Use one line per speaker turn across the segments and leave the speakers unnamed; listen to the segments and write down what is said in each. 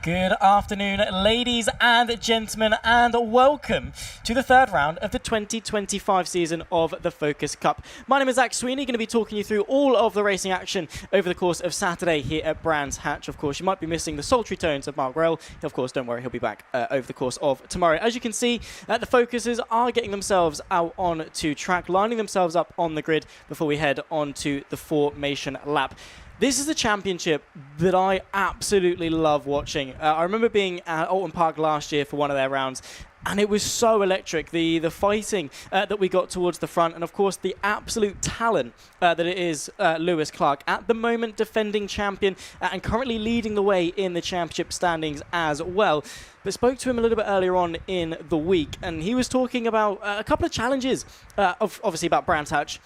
Good afternoon, ladies and gentlemen, and welcome to the third round of the 2025 season of the Focus Cup. My name is Zach Sweeney, going to be talking you through all of the racing action over the course of Saturday here at Brands Hatch. Of course, you might be missing the sultry tones of Mark Rell. Of course, don't worry, he'll be back over the course of tomorrow. As you can see, the Focusers are getting themselves out onto track, lining themselves up on the grid before we head onto the formation lap. This is a championship that I absolutely love watching. I remember being at Alton Park last year for one of their rounds, and it was so electric. The fighting that we got towards the front, and of course the absolute talent that it is Lewis Clark, at the moment defending champion and currently leading the way in the championship standings as well. But spoke to him a little bit earlier on in the week, and he was talking about a couple of challenges, obviously about Brands Hatch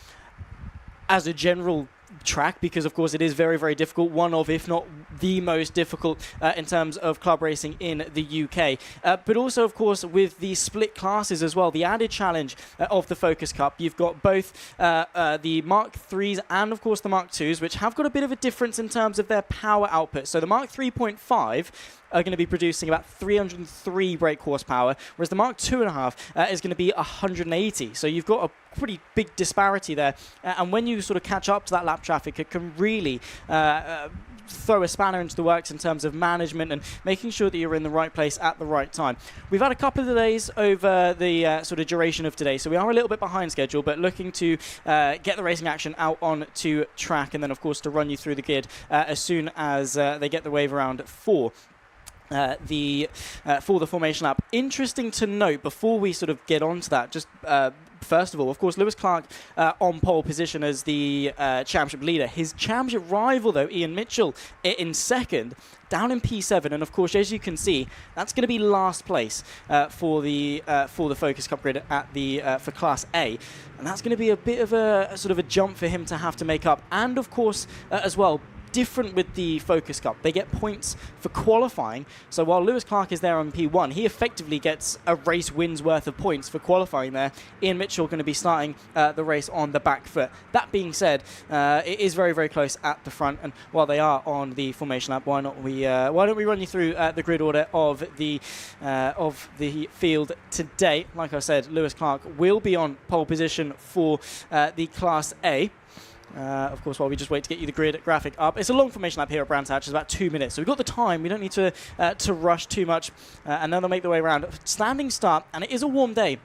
as a general track, because of course it is very, very difficult, one of, if not the most difficult in terms of club racing in the UK. But also, of course, with the split classes as well, the added challenge of the Focus Cup, you've got both the Mark 3s and of course the Mark 2s, which have got a bit of a difference in terms of their power output. So the Mark 3.5 are going to be producing about 303 brake horsepower, whereas the Mark 2.5 is going to be 180. So you've got a pretty big disparity there. And when you sort of catch up to that lap traffic, it can really throw a spanner into the works in terms of management and making sure that you're in the right place at the right time. We've had a couple of delays over the sort of duration of today, so we are a little bit behind schedule, but looking to get the racing action out onto track, and then of course to run you through the grid as soon as they get the wave around for the formation lap. Interesting to note, before we sort of get onto that, just first of all, of course, Lewis Clark on pole position as the championship leader. His championship rival, though, Ian Mitchell, in second, down in P7. And of course, as you can see, that's going to be last place for the Focus Cup grid at the for Class A, and that's going to be a bit of a sort of a jump for him to have to make up. And of course, as well, different with the Focus Cup, they get points for qualifying. So while Lewis Clark is there on P1, he effectively gets a race win's worth of points for qualifying there. Ian Mitchell going to be starting the race on the back foot. That being said, it is very, very close at the front, and while they are on the formation lap, why don't we run you through the grid order of the field today? Like I said, Lewis Clark will be on pole position for the Class A. Of course, while we just wait to get you the grid graphic up. It's a long formation lap here at Brands Hatch. It's about 2 minutes. So we've got the time. We don't need to rush too much. And then they'll make their way around. Standing start, and it is a warm day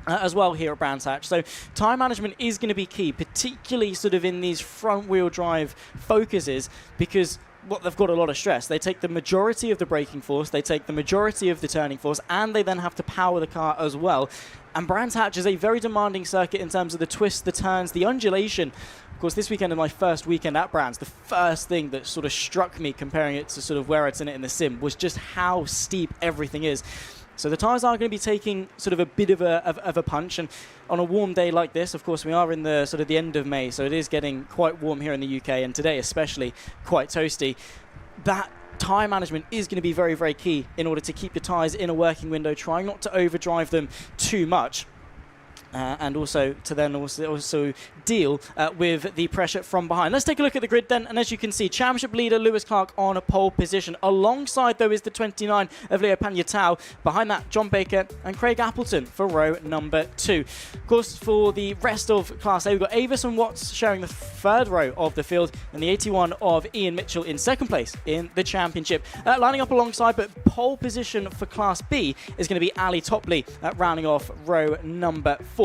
as well here at Brands Hatch. So time management is going to be key, particularly sort of in these front-wheel drive focuses, because they've got a lot of stress. They take the majority of the braking force, they take the majority of the turning force, and they then have to power the car as well. And Brands Hatch is a very demanding circuit in terms of the twists, the turns, the undulation. Of course, this weekend is my first weekend at Brands. The first thing that sort of struck me, comparing it to sort of where I'd seen it in the sim, was just how steep everything is. So the tyres are going to be taking sort of a bit of a punch, and on a warm day like this, of course, we are in the sort of the end of May, so it is getting quite warm here in the UK, and today especially quite toasty. That tyre management is going to be very, very key in order to keep your tyres in a working window, trying not to overdrive them too much. And also to then also deal with the pressure from behind. Let's take a look at the grid then, and as you can see, championship leader Lewis Clark on a pole position. Alongside, though, is the 29 of Leo Panyatau. Behind that, John Baker and Craig Appleton for row number 2. Of course, for the rest of Class A, we've got Avis and Watts sharing the third row of the field, and the 81 of Ian Mitchell in second place in the championship. Lining up alongside, but pole position for Class B is going to be Ali Topley rounding off row number 4.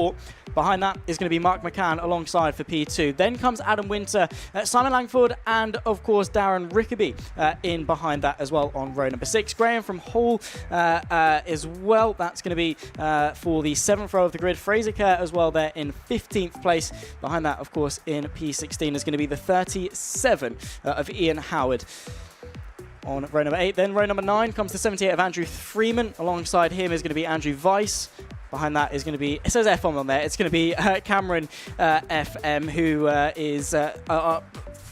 Behind that is going to be Mark McCann alongside for P2. Then comes Adam Winter, Simon Langford, and of course Darren Rickaby in behind that as well on row number 6. Graham from Hull as well. That's going to be for the 7th row of the grid. Fraser Kerr as well there in 15th place. Behind that, of course, in P16 is going to be the 37 of Ian Howard. On row number 8, then row number 9 comes the 78 of Andrew Freeman. Alongside him is going to be Andrew Weiss. Behind that is going to be, it says FM on there, it's going to be Cameron FM, who is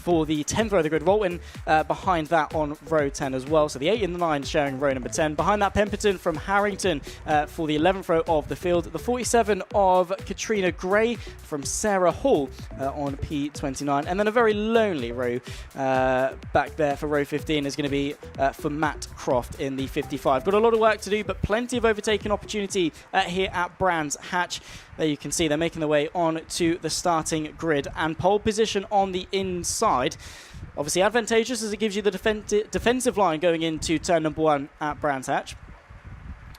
for the 10th row of the grid. Rolton behind that on row 10 as well. So the 8 and the 9 sharing row number 10. Behind that, Pemberton from Harrington for the 11th row of the field. The 47 of Katrina Gray from Sarah Hall on P29. And then a very lonely row back there for row 15 is going to be for Matt Croft in the 55. Got a lot of work to do, but plenty of overtaking opportunity here at Brands Hatch. There you can see they're making their way on to the starting grid, and pole position on the inside. Obviously advantageous as it gives you the defensive line going into turn number 1 at Brands Hatch,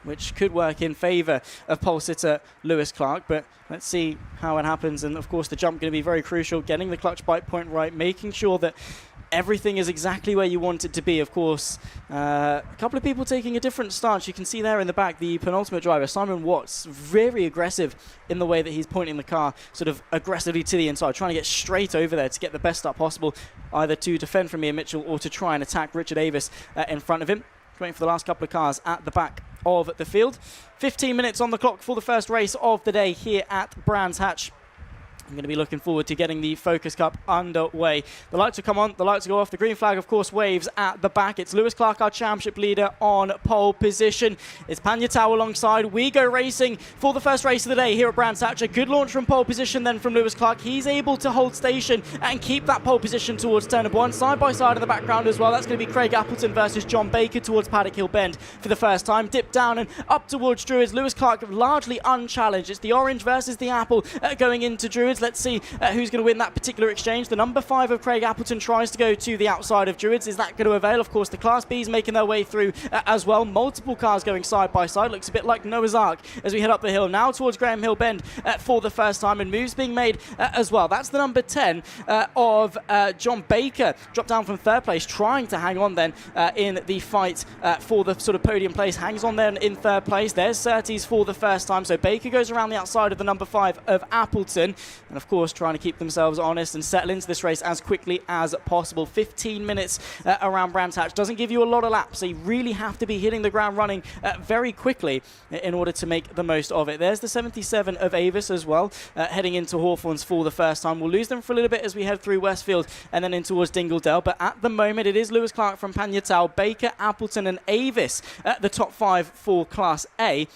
which could work in favour of pole sitter Lewis Clark, but let's see how it happens. And of course the jump going to be very crucial, getting the clutch bite point right, making sure that everything is exactly where you want it to be. Of course, a couple of people taking a different stance. You can see there in the back the penultimate driver, Simon Watts, very aggressive in the way that he's pointing the car sort of aggressively to the inside, trying to get straight over there to get the best start possible, either to defend from Ian Mitchell or to try and attack Richard Avis in front of him. Waiting for the last couple of cars at the back of the field. 15 minutes on the clock for the first race of the day here at Brands Hatch. I'm going to be looking forward to getting the Focus Cup underway. The lights will come on, the lights will go off. The green flag, of course, waves at the back. It's Lewis Clark, our championship leader, on pole position. It's Panya Tau alongside. We go racing for the first race of the day here at Brands Hatch. A good launch from pole position then from Lewis Clark. He's able to hold station and keep that pole position towards turn number 1. Side by side in the background as well. That's going to be Craig Appleton versus John Baker towards Paddock Hill Bend for the first time. Dip down and up towards Druids. Lewis Clark largely unchallenged. It's the orange versus the apple going into Druids. Let's see who's going to win that particular exchange. The number 5 of Craig Appleton tries to go to the outside of Druids. Is that going to avail? Of course, the Class B's making their way through as well. Multiple cars going side by side. Looks a bit like Noah's Ark as we head up the hill now towards Graham Hill Bend for the first time, and moves being made as well. That's the number 10 of John Baker. Dropped down from 3rd place, trying to hang on then in the fight for the sort of podium place. Hangs on there in 3rd place. There's Surtees for the first time. So Baker goes around the outside of the number 5 of Appleton. And of course, trying to keep themselves honest and settle into this race as quickly as possible. 15 minutes around Brands Hatch doesn't give you a lot of laps, so you really have to be hitting the ground running very quickly in order to make the most of it. There's the 77 of Avis as well, heading into Hawthorns for the first time. We'll lose them for a little bit as we head through Westfield and then in towards Dingledale, but at the moment it is Lewis Clark from Panya Tau, Baker, Appleton and Avis at the top 5 for Class A.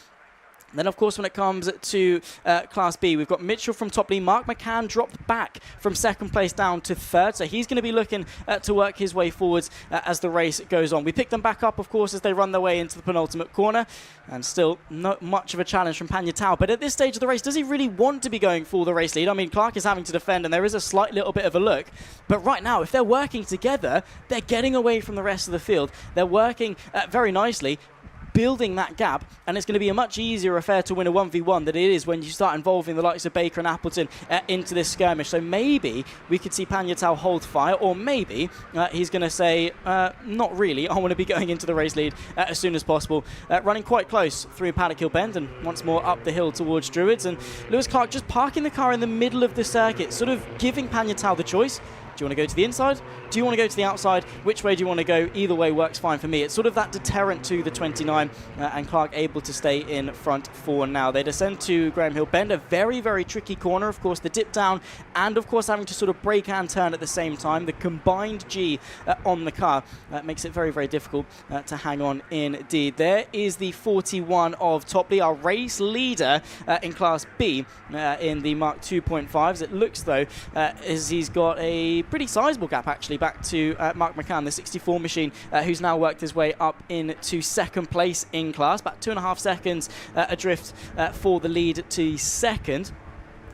Then, of course, when it comes to Class B, we've got Mitchell from top lead. Mark McCann dropped back from 2nd place down to 3rd, so he's going to be looking to work his way forwards as the race goes on. We pick them back up, of course, as they run their way into the penultimate corner, and still not much of a challenge from Panya Tau. But at this stage of the race, does he really want to be going for the race lead? I mean, Clark is having to defend, and there is a slight little bit of a look. But right now, if they're working together, they're getting away from the rest of the field. They're working very nicely, building that gap, and it's going to be a much easier affair to win a 1v1 than it is when you start involving the likes of Baker and Appleton into this skirmish. So maybe we could see Panya Tau hold fire, or maybe he's going to say, not really, I want to be going into the race lead as soon as possible. Running quite close through Paddock Hill Bend and once more up the hill towards Druids, and Lewis Clark just parking the car in the middle of the circuit, sort of giving Panya Tau the choice. Do you want to go to the inside? Do you want to go to the outside? Which way do you want to go? Either way works fine for me. It's sort of that deterrent to the 29, and Clark able to stay in front for now. They descend to Graham Hill Bend, a very, very tricky corner. Of course, the dip down and, of course, having to sort of brake and turn at the same time. The combined G on the car makes it very, very difficult to hang on indeed. There is the 41 of Topley, our race leader in Class B in the Mark 2.5s. It looks, though, as he's got a pretty sizable gap, actually, back to Mark McCann, the 64 machine, who's now worked his way up into 2nd place in class. About 2.5 seconds adrift for the lead to 2nd.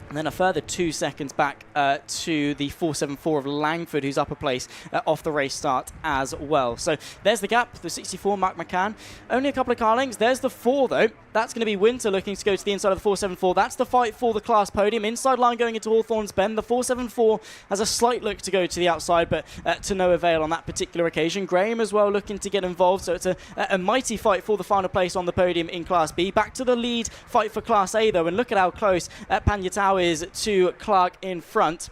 And then a further 2 seconds back to the 474 of Langford, who's up a place off the race start as well. So there's the gap, the 64, Mark McCann. Only a couple of car lengths. There's the 4, though. That's going to be Winter looking to go to the inside of the 474. That's the fight for the class podium. Inside line going into Hawthorns Bend. The 474 has a slight look to go to the outside, but to no avail on that particular occasion. Graham as well looking to get involved. So it's a mighty fight for the final place on the podium in Class B. Back to the lead fight for Class A, though. And look at how close Panya Tau is to Clark in front.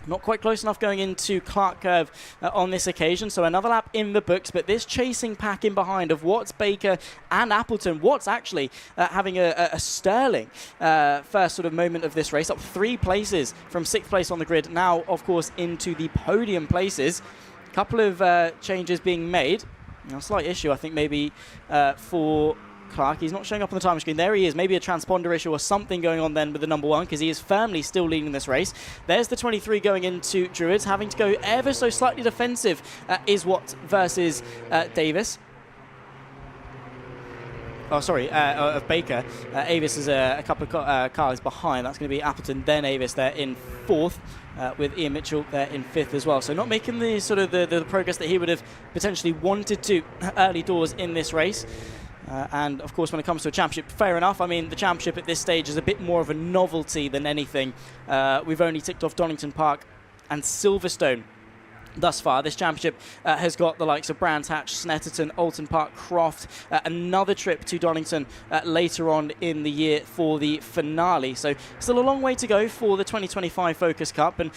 Not quite close enough going into Clark Curve on this occasion, so another lap in the books, but this chasing pack in behind of Watts, Baker and Appleton. Watts actually having a sterling first sort of moment of this race, up 3 places from 6th place on the grid, now of course into the podium places. A couple of changes being made. A slight issue I think maybe for Clark. He's not showing up on the time screen. There he is. Maybe a transponder issue or something going on then with the number 1, because he is firmly still leading this race. There's the 23 going into Druids, having to go ever so slightly defensive is Watt versus Davis. Oh, sorry, of Baker. Avis is a couple of cars behind. That's going to be Appleton, then Avis there in 4th. With Ian Mitchell there in 5th as well. So not making the sort of the progress that he would have potentially wanted to early doors in this race. And of course, when it comes to a championship, fair enough. I mean, the championship at this stage is a bit more of a novelty than anything. We've only ticked off Donington Park and Silverstone thus far. This championship has got the likes of Brands Hatch, Snetterton, Alton Park, Croft, another trip to Donington later on in the year for the finale. So still a long way to go for the 2025 Focus Cup. And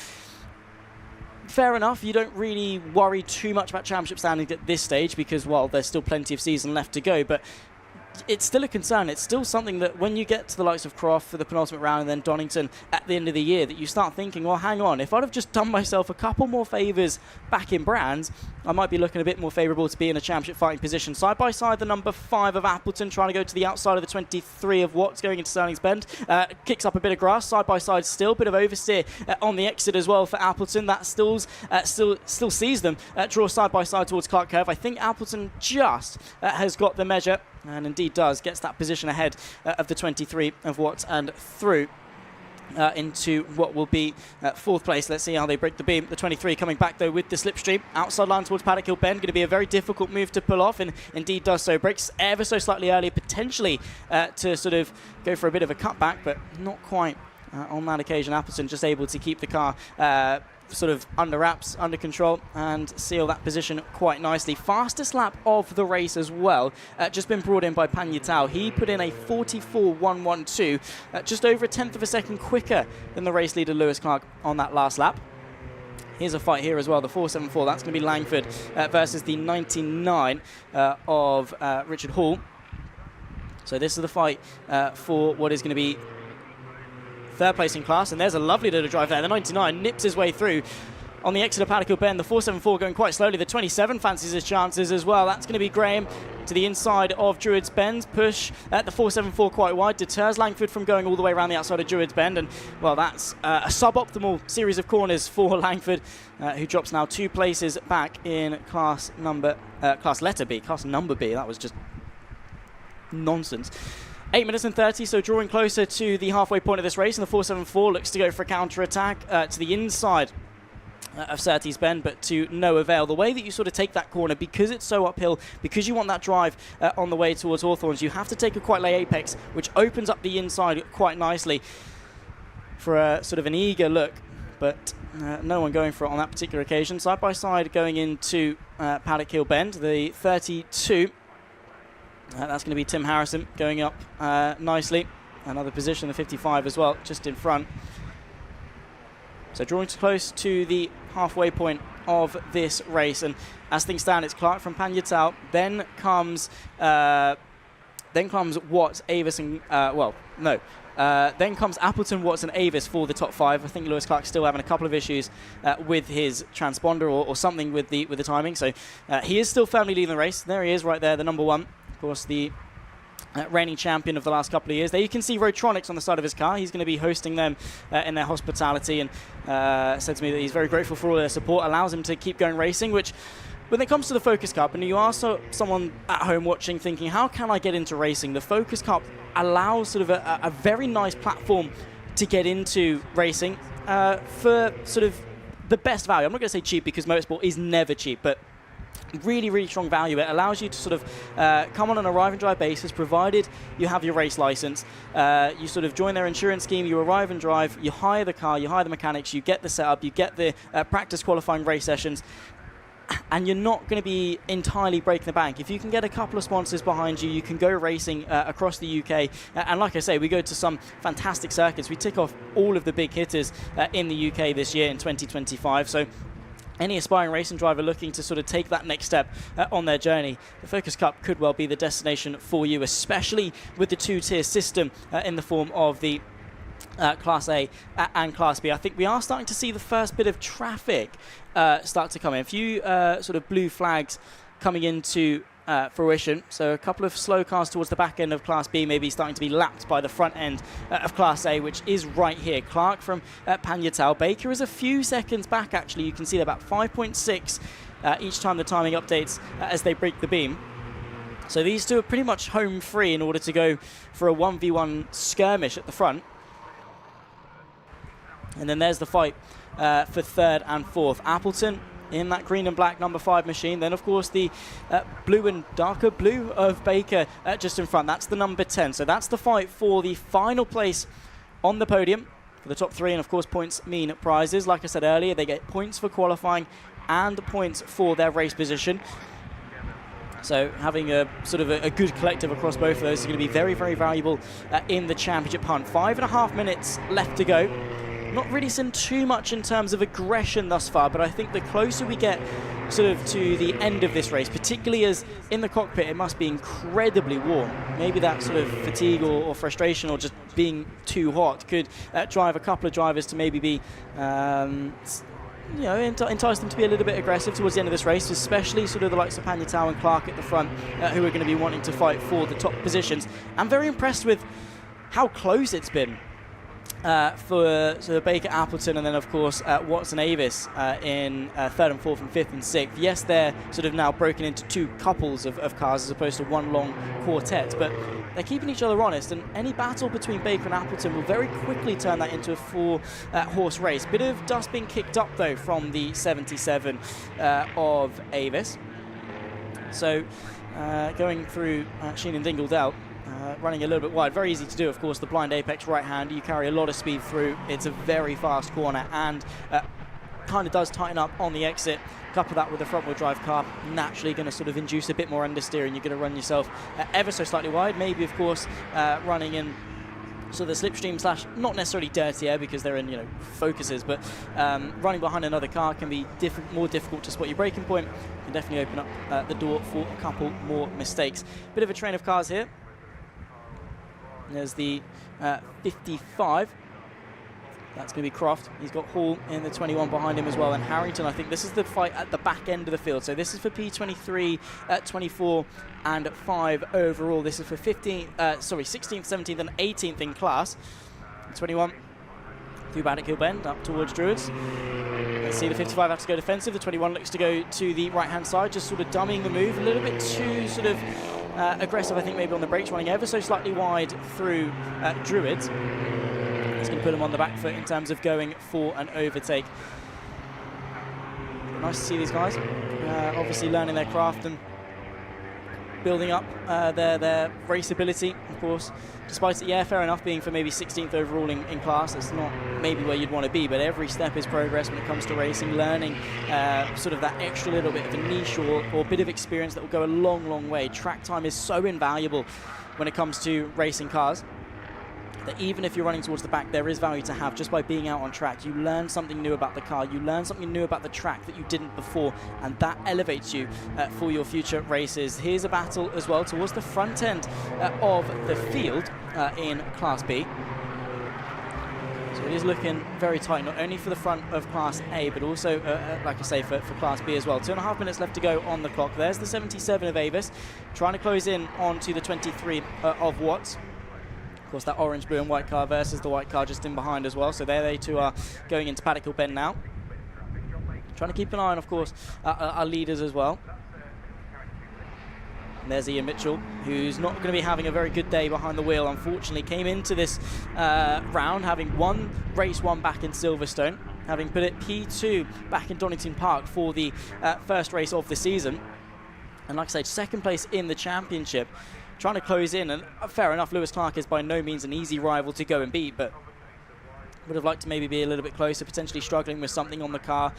fair enough, you don't really worry too much about championship standings at this stage because, well, there's still plenty of season left to go, but it's still a concern. It's still something that when you get to the likes of Croft for the penultimate round and then Donington at the end of the year, that you start thinking, well, hang on, if I'd have just done myself a couple more favours back in Brands, I might be looking a bit more favourable to be in a championship fighting position. Side by side, the number 5 of Appleton trying to go to the outside of the 23 of Watts going into Stirling's Bend. Kicks up a bit of grass, side by side still. Bit of oversteer on the exit as well for Appleton. That still sees them draw side by side towards Clark Curve. I think Appleton just has got the measure, and indeed does, gets that position ahead of the 23 of Watts and through into what will be 4th place. Let's see how they break the beam. The 23 coming back though with the slipstream. Outside line towards Paddock Hill Bend. Going to be a very difficult move to pull off, and indeed does so. Breaks ever so slightly early, potentially to sort of go for a bit of a cutback, but not quite on that occasion. Appleton just able to keep the car sort of under wraps, under control, and seal that position quite nicely. Fastest lap of the race as well, just been brought in by Pan Yatao. He put in a 44.112, just over a 10th of a second quicker than the race leader Lewis Clark on that last lap. Here's a fight here as well, the 474. That's going to be Langford versus the 99 of Richard Hall. So this is the fight for what is going to be 3rd place in class, and there's a lovely little drive there. The 99 nips his way through on the exit of Paddock Hill Bend. The 474 going quite slowly. The 27 fancies his chances as well. That's going to be Graham to the inside of Druids Bend. Push at the 474 quite wide. Deters Langford from going all the way around the outside of Druids Bend. And, well, that's a suboptimal series of corners for Langford, who drops now 2 places back in class letter B. Class number B. That was just nonsense. 8 minutes and 30, so drawing closer to the halfway point of this race, and the 474 looks to go for a counter-attack to the inside of Surtees Bend, but to no avail. The way that you sort of take that corner, because it's so uphill, because you want that drive on the way towards Hawthorns, you have to take a quite late apex, which opens up the inside quite nicely for a sort of an eager look, but no one going for it on that particular occasion. Side by side going into Paddock Hill Bend, the 32. That's going to be Tim Harrison going up nicely. Another position, the 55 as well, just in front. So drawing close to the halfway point of this race. And as things stand, it's Clark from Pan Yatao. Then comes Watts, Avis, and then comes Appleton, Watts, and Avis for the top 5. I think Lewis Clark's still having a couple of issues with his transponder or something with the timing. So he is still firmly leading the race. There he is, right there, the number 1. Of course, the reigning champion of the last couple of years. There you can see Rotronics on the side of his car. He's going to be hosting them in their hospitality, and said to me that he's very grateful for all their support. Allows him to keep going racing, which, when it comes to the Focus Cup, and you are someone at home watching thinking, how can I get into racing? The Focus Cup allows sort of a very nice platform to get into racing for sort of the best value. I'm not going to say cheap, because motorsport is never cheap, but really, really strong value. It allows you to sort of come on an arrive and drive basis, provided you have your race license. You sort of join their insurance scheme, you arrive and drive, you hire the car, you hire the mechanics, you get the setup, you get the practice qualifying race sessions. and you're not going to be entirely breaking the bank. If you can get a couple of sponsors behind you, you can go racing across the UK. And like I say, we go to some fantastic circuits. We tick off all of the big hitters in the UK this year in 2025. So any aspiring racing driver looking to sort of take that next step on their journey, the Focus Cup could well be the destination for you, especially with the two-tier system in the form of the Class A and Class B. I think we are starting to see the first bit of traffic start to come in. A few sort of blue flags coming into fruition. So a couple of slow cars towards the back end of Class B, maybe starting to be lapped by the front end of Class A, which is right here. Clark from Panyatau. Baker is a few seconds back, actually. You can see they're about 5.6 each time the timing updates as they break the beam. So these two are pretty much home free in order to go for a 1v1 skirmish at the front. And then there's the fight for third and fourth. Appleton in that green and black number 5 machine. Then, of course, the blue and darker blue of Baker just in front. That's the number 10. So that's the fight for the final place on the podium for the top 3. And, of course, points mean prizes. Like I said earlier, they get points for qualifying and points for their race position. So having a sort of a good collective across both of those is going to be very, very valuable in the championship hunt. 5.5 minutes left to go. Not really seen too much in terms of aggression thus far, but I think the closer we get sort of to the end of this race, particularly as in the cockpit it must be incredibly warm. Maybe that sort of fatigue or frustration or just being too hot could drive a couple of drivers to maybe be entice them to be a little bit aggressive towards the end of this race, especially sort of the likes of Panyatau and Clark at the front, who are going to be wanting to fight for the top positions. I'm very impressed with how close it's been for sort of Baker, Appleton, and then of course Watson, Avis in third and fourth and fifth and sixth. Yes, they're sort of now broken into two couples of cars as opposed to one long quartet, but they're keeping each other honest, and any battle between Baker and Appleton will very quickly turn that into a four-horse race. Bit of dust being kicked up though from the 77 of Avis. So going through Sheen and Dingledale, running a little bit wide. Very easy to do, of course, the blind apex right hand. You carry a lot of speed through. It's a very fast corner and kind of does tighten up on the exit. Couple that with a front wheel drive car, naturally going to sort of induce a bit more understeering. You're going to run yourself ever so slightly wide. Maybe, of course, running in so the slipstream slash not necessarily dirty air because they're in focuses, but running behind another car can be more difficult to spot your braking point. Can definitely open up the door for a couple more mistakes. Bit of a train of cars here. There's the 55. That's going to be Croft. He's got Hall in the 21 behind him as well. And Harrington, I think this is the fight at the back end of the field. So this is for P23, 24, and 5 overall. This is for 16th, 17th, and 18th in class. 21 through Bannock Hill Bend up towards Druids. Let's see, the 55 has to go defensive. The 21 looks to go to the right-hand side, just sort of dummying the move. A little bit too sort of aggressive, I think, maybe on the brakes, running ever so slightly wide through Druids. It's going to put him on the back foot in terms of going for an overtake. Nice to see these guys obviously learning their craft and building up their race ability, of course. Despite it, yeah, fair enough, being for maybe 16th overall in class, that's not maybe where you'd want to be, but every step is progress when it comes to racing, learning sort of that extra little bit of a niche or bit of experience that will go a long, long way. Track time is so invaluable when it comes to racing cars, that even if you're running towards the back, there is value to have just by being out on track. You learn something new about the car, you learn something new about the track that you didn't before, and that elevates you for your future races. Here's a battle as well towards the front end of the field in Class B. So it is looking very tight, not only for the front of Class A, but also, like I say, for Class B as well. 2.5 minutes left to go on the clock. There's the 77 of Avis, trying to close in onto the 23 of Watts. Of course, that orange, blue and white car versus the white car just in behind as well. So there they two are going into Paddock Hill Bend now. Trying to keep an eye on, of course, our leaders as well. And there's Ian Mitchell, who's not going to be having a very good day behind the wheel. Unfortunately, came into this round having won race 1 back in Silverstone, having put it P2 back in Donington Park for the first race of the season. And like I said, second place in the championship. Trying to close in, and fair enough, Lewis Clark is by no means an easy rival to go and beat, but would have liked to maybe be a little bit closer, potentially struggling with something on the car,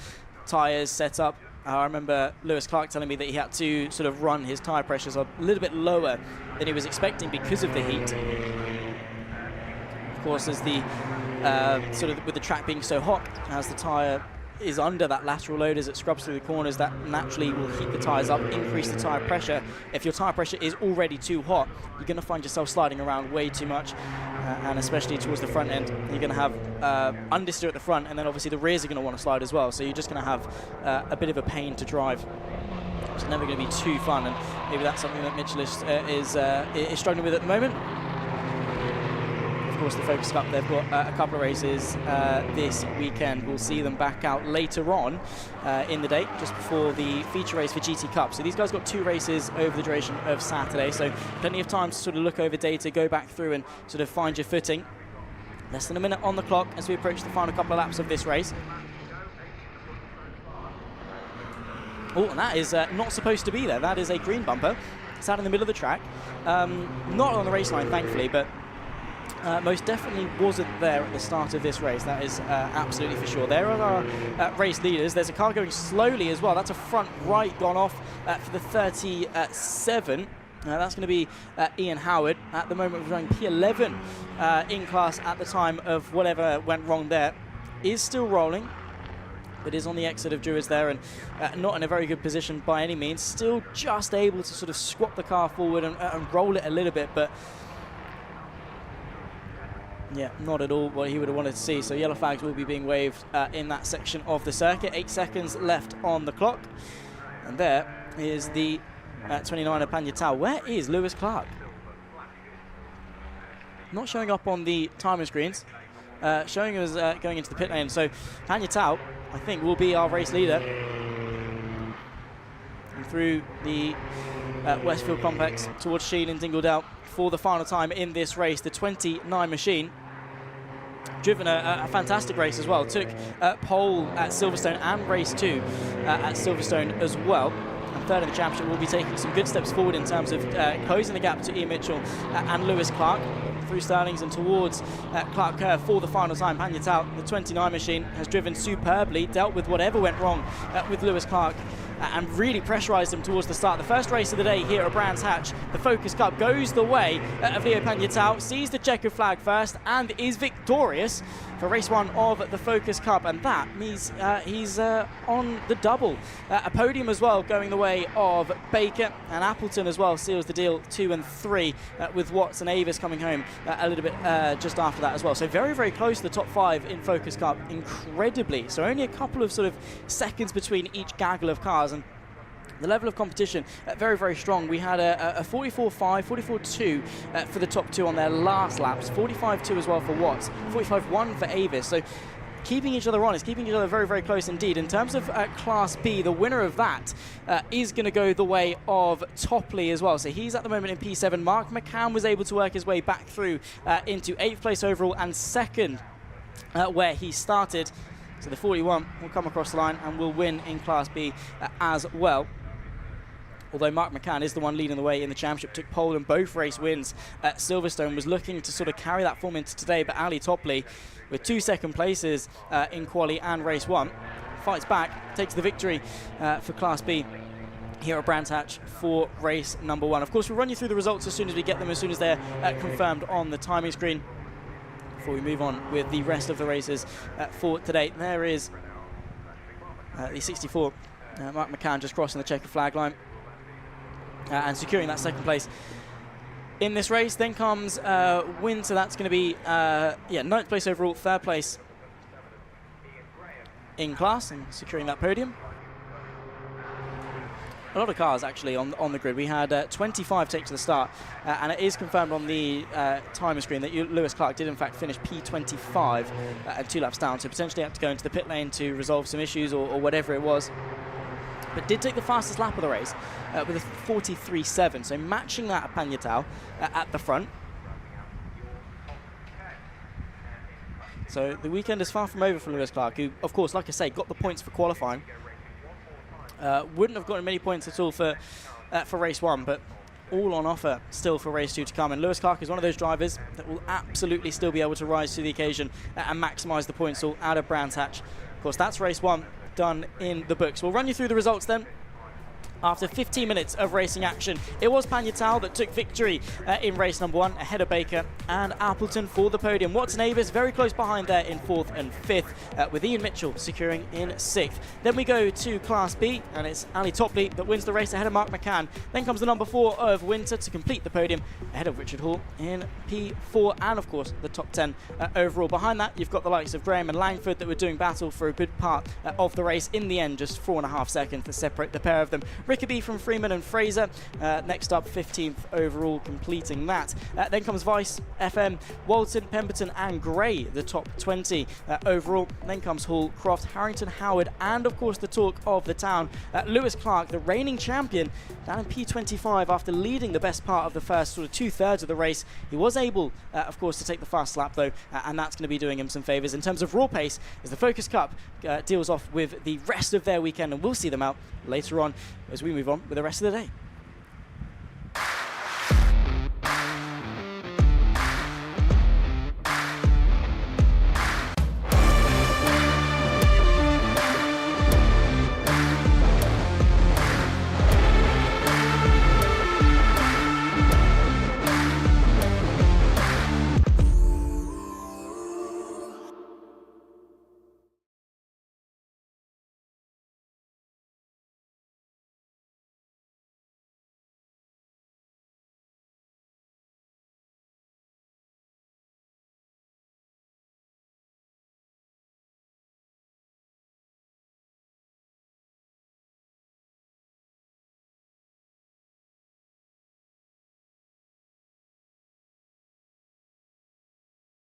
tyres, setup, I remember Lewis Clark telling me that he had to sort of run his tyre pressures a little bit lower than he was expecting because of the heat. Of course, as the with the track being so hot, as the tyre is under that lateral load as it scrubs through the corners, that naturally will heat the tyres up, increase the tyre pressure. If your tyre pressure is already too hot, you're going to find yourself sliding around way too much, and especially towards the front end. You're going to have understeer at the front, and then obviously the rears are going to want to slide as well, so you're just going to have a bit of a pain to drive. It's never going to be too fun, and maybe that's something that Mitchell is struggling with at the moment. Of course, the Focus Cup, they've got a couple of races this weekend. We'll see them back out later on in the day, just before the feature race for GT Cup. So these guys got 2 races over the duration of Saturday, so plenty of time to sort of look over data, go back through and sort of find your footing. Less than a minute on the clock as we approach the final couple of laps of this race. Oh, and that is not supposed to be there. That is a green bumper. It's out in the middle of the track. Not on the race line, thankfully, but most definitely wasn't there at the start of this race. That is absolutely for sure. There are our race leaders. There's a car going slowly as well. That's a front right gone off for the 37. That's going to be Ian Howard. At the moment, we're running P11 in class at the time of whatever went wrong there. Is still rolling, but is on the exit of Druids there, and not in a very good position by any means. Still just able to sort of squat the car forward and roll it a little bit, but yeah, not at all what he would have wanted to see. So yellow flags will be being waved in that section of the circuit. 8 seconds left on the clock. And there is the 29er Panyatau. Where is Lewis Clark? Not showing up on the timer screens. Showing us going into the pit lane. So Panyatau, I think, will be our race leader. And through the Westfield complex towards Sheen and Dingledale for the final time in this race. The 29 machine, driven a fantastic race as well. Took pole at Silverstone and race 2 at Silverstone as well. And third in the championship, will be taking some good steps forward in terms of closing the gap to Ian Mitchell and Lewis Clark. Through Starlings and towards Clark Kerr for the final time. Panyatau, the 29 machine, has driven superbly, dealt with whatever went wrong with Lewis Clark, and really pressurised him towards the start. The first race of the day here at Brands Hatch, the Focus Cup, goes the way of Leo Panyatau, sees the checkered flag first and is victorious for race 1 of the Focus Cup, and that means he's on the double. A podium as well going the way of Baker, and Appleton as well seals the deal 2 and 3 with Watts and Avis coming home a little bit just after that as well. So very, very close to the top 5 in Focus Cup, incredibly. So only a couple of sort of seconds between each gaggle of cars, and the level of competition very, very strong. We had a 44.5, 44.2 for the top 2 on their last laps, 45.2 as well for Watts, 45.1 for Avis. So keeping each other honest, keeping each other very, very close indeed. In terms of Class B, the winner of that is going to go the way of Topley as well. So he's at the moment in P7. Mark McCann was able to work his way back through into 8th place overall and 2nd where he started. So the 41 will come across the line and will win in Class B as well. Although Mark McCann is the one leading the way in the championship, took pole in both race wins at Silverstone, was looking to sort of carry that form into today, but Ali Topley, with 2 second places in quali and race 1, fights back, takes the victory for Class B here at Brands Hatch for race number 1. Of course, we'll run you through the results as soon as we get them, as soon as they're confirmed on the timing screen, before we move on with the rest of the races for today. There is the 64, Mark McCann, just crossing the checkered flag line and securing that 2nd place in this race. Then comes Winter. That's going to be 9th place overall, 3rd place in class, and securing that podium. A lot of cars actually on the grid. We had 25 take to the start, and it is confirmed on the timer screen that Lewis Clark did in fact finish P25 and 2 laps down, so potentially had to go into the pit lane to resolve some issues or whatever it was. But did take the fastest lap of the race with a 43.7, so matching that at Panyatau at the front. So the weekend is far from over for Lewis Clark, who, of course, like I say, got the points for qualifying. Wouldn't have gotten many points at all for race 1, but all on offer still for race 2 to come. And Lewis Clark is one of those drivers that will absolutely still be able to rise to the occasion and maximise the points all out of Brands Hatch. Of course, that's race 1 done in the books. We'll run you through the results then. After 15 minutes of racing action, it was Pagnatal that took victory in race number 1, ahead of Baker and Appleton for the podium. Watson Avis very close behind there in 4th and 5th, with Ian Mitchell securing in 6th. Then we go to Class B, and it's Ali Topley that wins the race ahead of Mark McCann. Then comes the number 4 of Winter to complete the podium, ahead of Richard Hall in P4, and of course the top 10 overall. Behind that, you've got the likes of Graham and Langford that were doing battle for a good part of the race. In the end, just 4.5 seconds to separate the pair of them. Rickaby from Freeman and Fraser, next up 15th overall, completing that. Then comes Vice, FM, Walton, Pemberton and Gray, the top 20 overall. Then comes Hall, Croft, Harrington, Howard, and of course the talk of the town, Lewis Clark, the reigning champion, down in P25 after leading the best part of the first sort of 2/3 of the race. He was able, of course, to take the fast lap though, and that's going to be doing him some favours in terms of raw pace as the Focus Cup deals off with the rest of their weekend, and we'll see them out later on as we move on with the rest of the day.